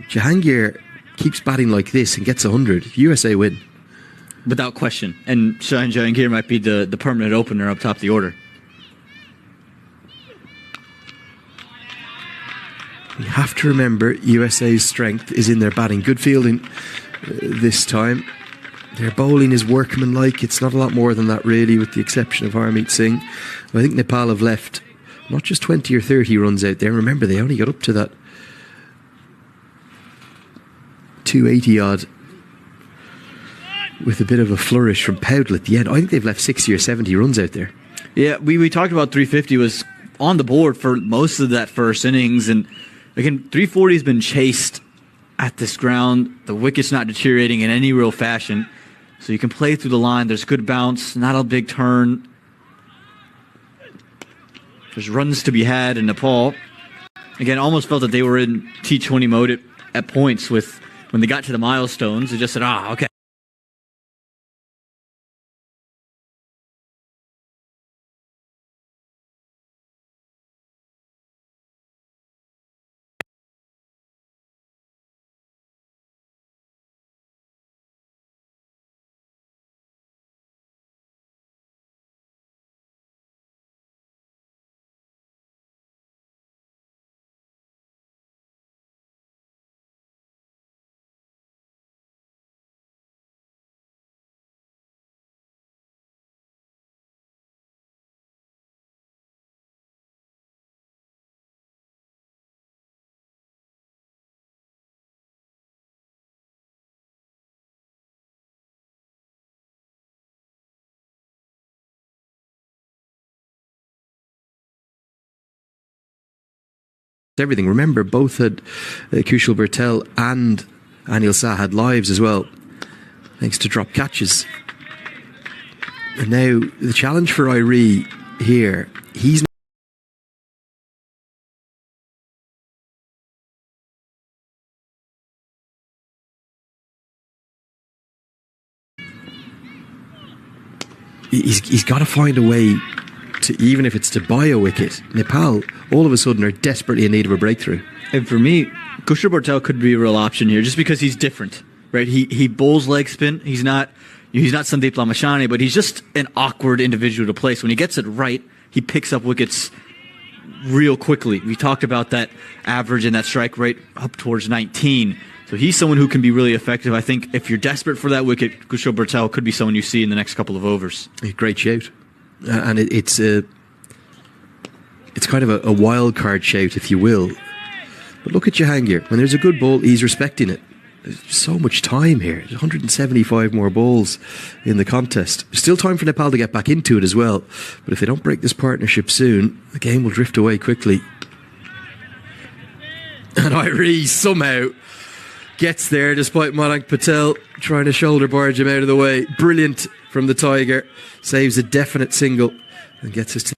Jahangir keeps batting like this and gets 100. USA win. Without question. And Shah and Jahangir might be the permanent opener up top of the order. You have to remember USA's strength is in their batting. Good fielding this time. Their bowling is workmanlike. It's not a lot more than that really, with the exception of Harmeet Singh. I think Nepal have left not just 20 or 30 runs out there. Remember, they only got up to that 280 odd with a bit of a flourish from Paudel at the end. I think they've left 60 or 70 runs out there. Yeah, we talked about 350 was on the board for most of that first innings. And again, 340 has been chased at this ground. The wicket's not deteriorating in any real fashion. So you can play through the line. There's good bounce, not a big turn. There's runs to be had in Nepal. Again, almost felt that they were in T20 mode at points with when they got to the milestones. They just said, okay. Everything. Remember, both had Khushal bhurtel and Anil had lives as well, thanks to drop catches. And now the challenge for Arif here, he's got to find a way to, even if it's to buy a wicket. Nepal all of a sudden are desperately in need of a breakthrough. And for me, Khushal bhurtel could be a real option here, just because he's different, right? He bowls leg spin. He's not Sandeep lamichhane, but he's just an awkward individual to place. When he gets it right, he picks up wickets real quickly. We talked about that average and that strike rate up towards 19. So he's someone who can be really effective. I think if you're desperate for that wicket, Khushal bhurtel could be someone you see in the next couple of overs. Great shout. And it's kind of a wild card shout, if you will. But look at Jahangir. When there's a good ball, he's respecting it. There's so much time here. There's 175 more balls in the contest. There's still time for Nepal to get back into it as well. But if they don't break this partnership soon, the game will drift away quickly. And Arif somehow gets there despite Madank Patel trying to shoulder barge him out of the way. Brilliant from the Tiger. Saves a definite single and gets us to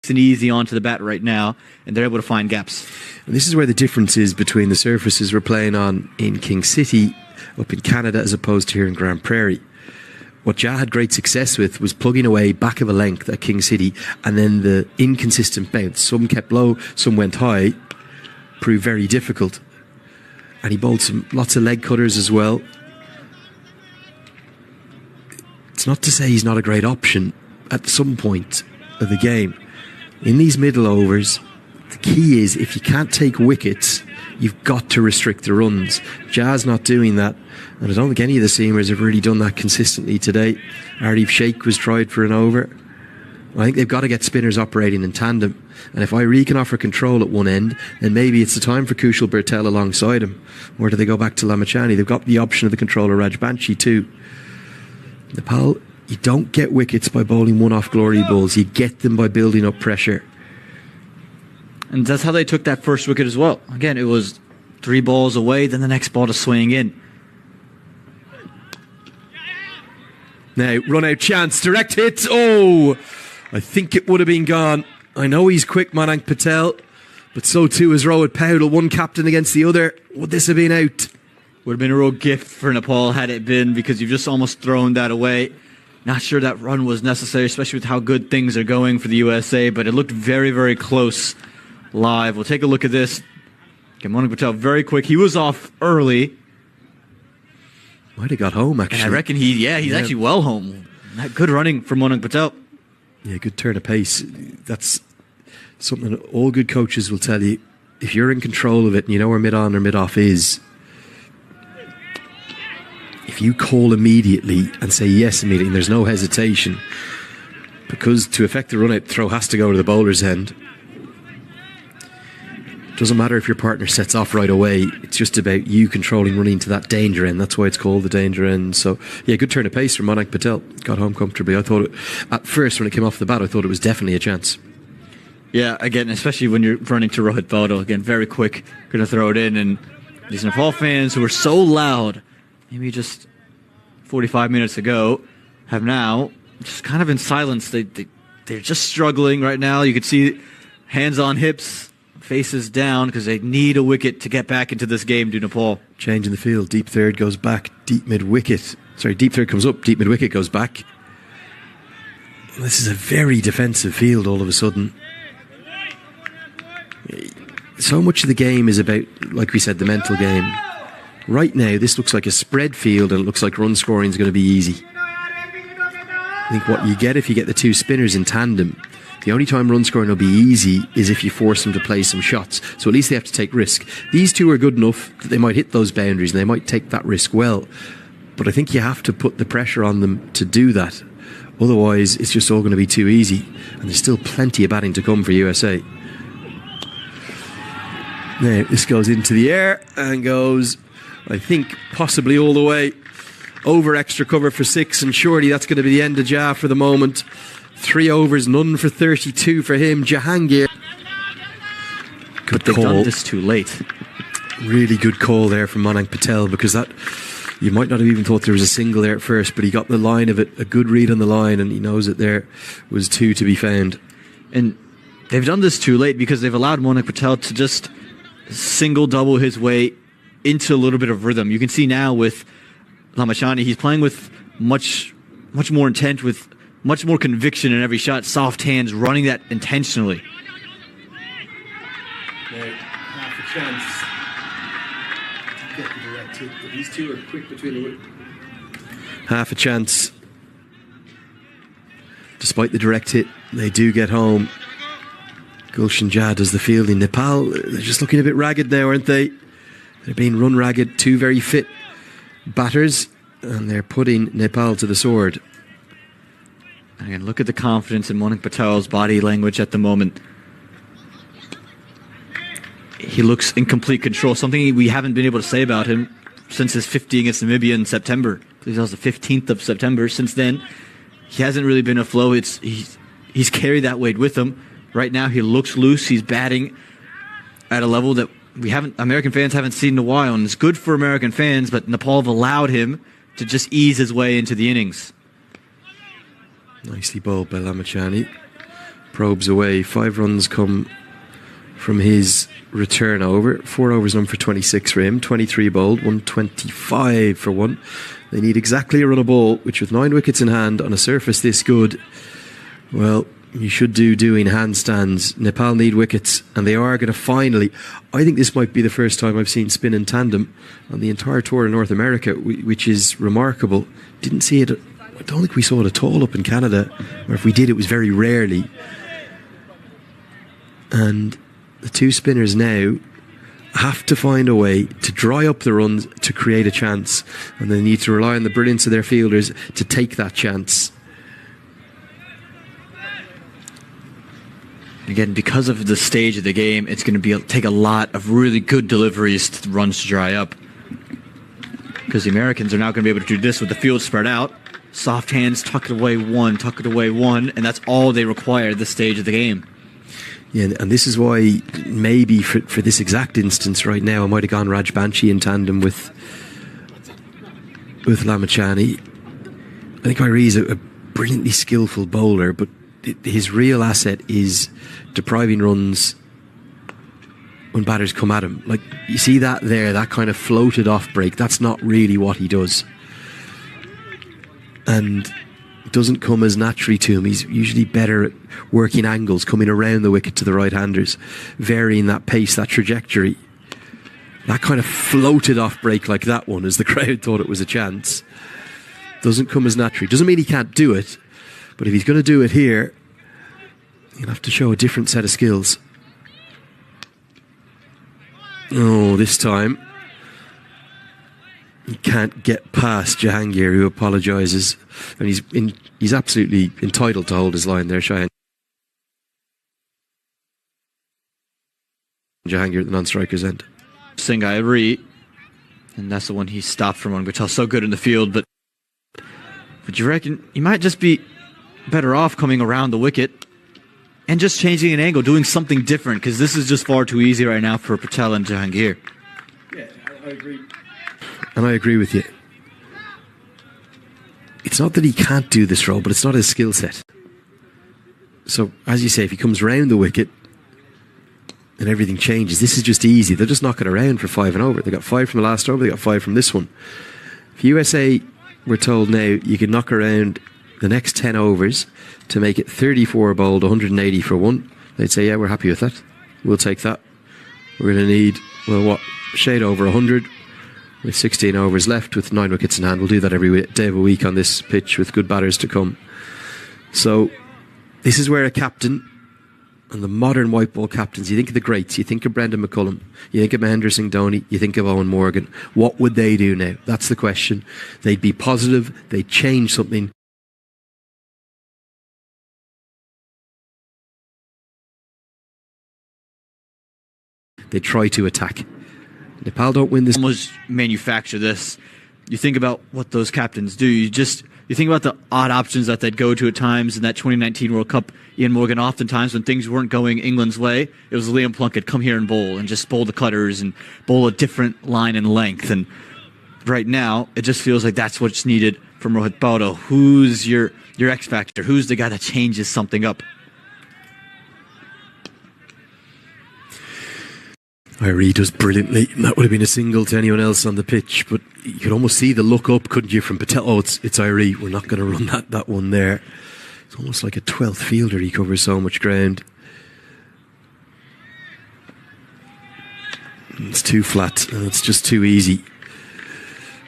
and easy onto the bat right now, and they're able to find gaps. And this is where the difference is between the surfaces we're playing on in King City up in Canada as opposed to here in Grand Prairie. What Jah had great success with was plugging away back of a length at King City, and then the inconsistent bounce. Some kept low, some went high, proved very difficult. And he bowled lots of leg cutters as well. It's not to say he's not a great option at some point of the game. In these middle overs, the key is if you can't take wickets, you've got to restrict the runs. Jah's not doing that, and I don't think any of the seamers have really done that consistently today. Arif Sheikh was tried for an over. I think they've got to get spinners operating in tandem, and if Arif can offer control at one end, then maybe it's the time for Khushal bhurtel alongside him. Or do they go back to lamichhane? They've got the option of the controller Rajbanshi too. Nepal, you don't get wickets by bowling one-off glory balls. You get them by building up pressure. And that's how they took that first wicket as well. Again, it was 3 balls away, then the next ball to swing in. Now, run out chance, direct hit. Oh, I think it would have been gone. I know he's quick, Manan Patel, but so too is Rohit Paudel, one captain against the other. Would this have been out? Would have been a real gift for Nepal had it been, because you've just almost thrown that away. Not sure that run was necessary, especially with how good things are going for the USA, but it looked very, very close live. We'll take a look at this. Manan Patel very quick. He was off early. Might have got home, actually. And I reckon he's actually well home. Good running from Manan Patel. Yeah, good turn of pace. That's something all good coaches will tell you. If you're in control of it and you know where mid-on or mid-off is, if you call immediately and say yes immediately, and there's no hesitation, because to effect the run-out, throw has to go to the bowler's end. Doesn't matter if your partner sets off right away. It's just about you controlling running to that danger end. That's why it's called the danger end. So, yeah, good turn of pace from Manan Patel. Got home comfortably. I thought at first when it came off the bat, I thought it was definitely a chance. Yeah, again, especially when you're running to Rohit Paudel. Again, very quick, going to throw it in. And these Nepal fans who were so loud, maybe just 45 minutes ago, have now just kind of in silence. They're just struggling right now. You can see hands on hips, faces down, because they need a wicket to get back into this game, do Nepal. Change in the field. Deep third goes back. Deep mid-wicket. Sorry, deep third comes up. Deep mid-wicket goes back. This is a very defensive field all of a sudden. So much of the game is about, like we said, the mental game. Right now, this looks like a spread field and it looks like run scoring is going to be easy. I think what you get if you get the two spinners in tandem, the only time run scoring will be easy is if you force them to play some shots. So at least they have to take risk. These two are good enough that they might hit those boundaries and they might take that risk well. But I think you have to put the pressure on them to do that. Otherwise, it's just all going to be too easy. And there's still plenty of batting to come for USA. Now, this goes into the air and goes, I think, possibly all the way over extra cover for 6. And surely that's going to be the end of Jah for the moment. 3 overs, none for 32 for him. Jahangir. But they've done this too late. Really good call there from Manan Patel, because that you might not have even thought there was a single there at first, but he got the line of it, a good read on the line, and he knows that there was 2 to be found. And they've done this too late because they've allowed Manan Patel to just single double his way into a little bit of rhythm. You can see now with Lamichhane, he's playing with much more intent, with much more conviction in every shot. Soft hands, running that intentionally. Now, half a chance to get the direct hit, but these two are quick between the... Half a chance. Despite the direct hit, they do get home. Gulshan Jah does the fielding. Nepal, they're just looking a bit ragged now, aren't they? They're being run ragged. 2 very fit batters, and they're putting Nepal to the sword. Again, look at the confidence in Manan Patel's body language at the moment. He looks in complete control, something we haven't been able to say about him since his 50 against Namibia in September. That was the 15th of September. Since then, he hasn't really been a flow. He's carried that weight with him. Right now, he looks loose. He's batting at a level that American fans haven't seen in a while, and it's good for American fans, but Nepal have allowed him to just ease his way into the innings. Nicely bowled by Lamichhane. Probes away. 5 runs come from his return over. 4 overs, none for 26 for him. 23 bowled, 125 for 1. They need exactly a run a ball, which with 9 wickets in hand on a surface this good, well, you should doing handstands. Nepal need wickets, and they are going to finally... I think this might be the first time I've seen spin in tandem on the entire tour of North America, which is remarkable. Didn't see it... I don't think we saw it at all up in Canada, or if we did, it was very rarely. And the 2 spinners now have to find a way to dry up the runs to create a chance, and they need to rely on the brilliance of their fielders to take that chance. Again, because of the stage of the game, it's going to take a lot of really good deliveries to runs to dry up. Because the Americans are now going to be able to do this with the field spread out. Soft hands, tuck it away 1, and that's all they require at this stage of the game. Yeah, and this is why maybe for this exact instance right now, I might have gone Raj Banshi in tandem with Lamichhane. I think Aree is a brilliantly skillful bowler, but his real asset is depriving runs when batters come at him. Like, you see that there, that kind of floated off break, that's not really what he does. And it doesn't come as naturally to him. He's usually better at working angles, coming around the wicket to the right-handers, varying that pace, that trajectory. That kind of floated off break like that one, as the crowd thought it was a chance, doesn't come as naturally. Doesn't mean he can't do it, but if he's going to do it here, he'll have to show a different set of skills. Oh, this time he can't get past Jahangir, who apologises, and he's absolutely entitled to hold his line there, Cheyenne. Jahangir at the non-striker's end. Singh airee, and that's the one he stopped from on Gulshan. So good in the field, but you reckon he might just be better off coming around the wicket and just changing an angle, doing something different, because this is just far too easy right now for Patel and Jahangir. Yeah, I agree. And I agree with you. It's not that he can't do this role, but it's not his skill set. So, as you say, if he comes round the wicket and everything changes, this is just easy. They'll just knock it around for 5 and over. They got 5 from the last over, they got 5 from this one. If USA were told now you can knock around the next 10 overs to make it 34 bowled, 180 for 1, they'd say, yeah, we're happy with that. We'll take that. We're going to need, well, what, shade over 100 with 16 overs left with 9 wickets in hand. We'll do that every day of a week on this pitch with good batters to come. So this is where a captain, and the modern white ball captains, you think of the greats, you think of Brendan McCullum, you think of Mahendra Singh Dhoni, you think of Owen Morgan. What would they do now? That's the question. They'd be positive, they'd change something. They try to attack. Nepal don't win this. Almost manufacture this. You think about what those captains do. You think about the odd options that they'd go to at times in that 2019 World Cup. Ian Morgan, oftentimes when things weren't going England's way, it was Liam Plunkett, come here and bowl, and just bowl the cutters and bowl a different line and length. And right now, it just feels like that's what's needed from Rohit Paudel. Who's your X factor? Who's the guy that changes something up? Airee does brilliantly. That would have been a single to anyone else on the pitch, but you could almost see the look up, couldn't you, from Patel? Oh, it's Airee. We're not going to run that one there. It's almost like a 12th fielder. He covers so much ground. It's too flat, and it's just too easy.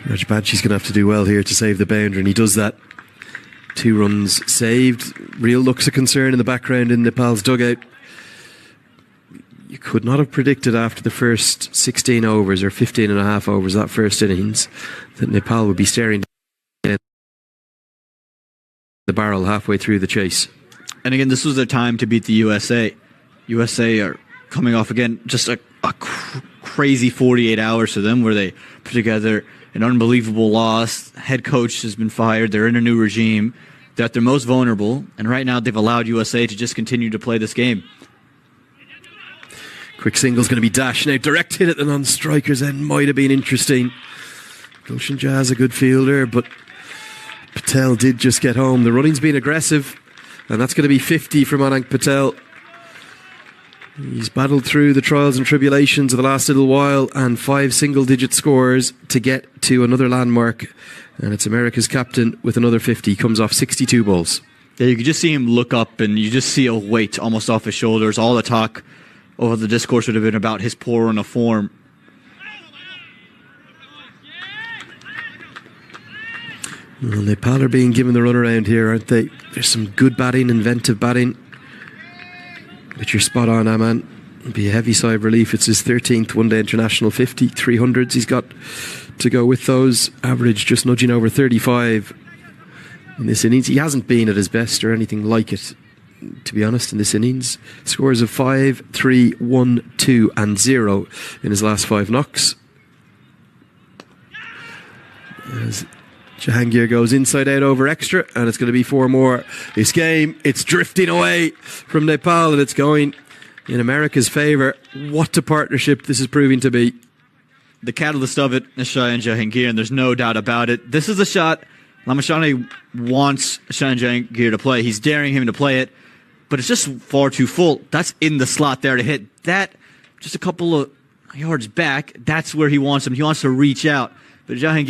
Rajbanshi's going to have to do well here to save the boundary, and he does that. 2 runs saved. Real looks of concern in the background in Nepal's dugout. You could not have predicted after the first 16 overs or 15 and a half overs, that first innings, that Nepal would be staring down the barrel halfway through the chase. And again, this was their time to beat the USA. USA are coming off again just a crazy 48 hours for them, where they put together an unbelievable loss. Head coach has been fired. They're in a new regime. They're at their most vulnerable, and right now they've allowed USA to just continue to play this game. Quick single's going to be dashed now. Direct hit at the non-striker's end might have been interesting. Gulshan Jazz a good fielder, but Patel did just get home. The running's been aggressive, and that's going to be 50 from Anank Patel. He's battled through the trials and tribulations of the last little while, and 5 single-digit scores to get to another landmark. And it's America's captain with another 50. Comes off 62 balls. Yeah, you could just see him look up, and you just see a weight almost off his shoulders. All the talk over the discourse would have been about his poor run of form. Well, Nepal are being given the run around here, aren't they? There's some good batting, inventive batting. But you're spot on, Aman. It'll be a heavy sigh of relief. It's his 13th one-day international 50, 300s he's got to go with those. Average just nudging over 35 in this innings. He hasn't been at his best or anything like it, to be honest, in this innings. Scores of 5, 3, 1, 2 and 0 in his last 5 knocks. As Jahangir goes inside out over extra, and it's going to be 4 more. This game, it's drifting away from Nepal, and it's going in America's favour. What a partnership this is proving to be. The catalyst of it is Shah and Jahangir, and there's no doubt about it. This is a shot Lamichhane wants Shah and Jahangir to play. He's daring him to play it. but it's just far too full. That's in the slot there to hit. That, just a couple of yards back, that's where he wants him. He wants to reach out. But Jahangir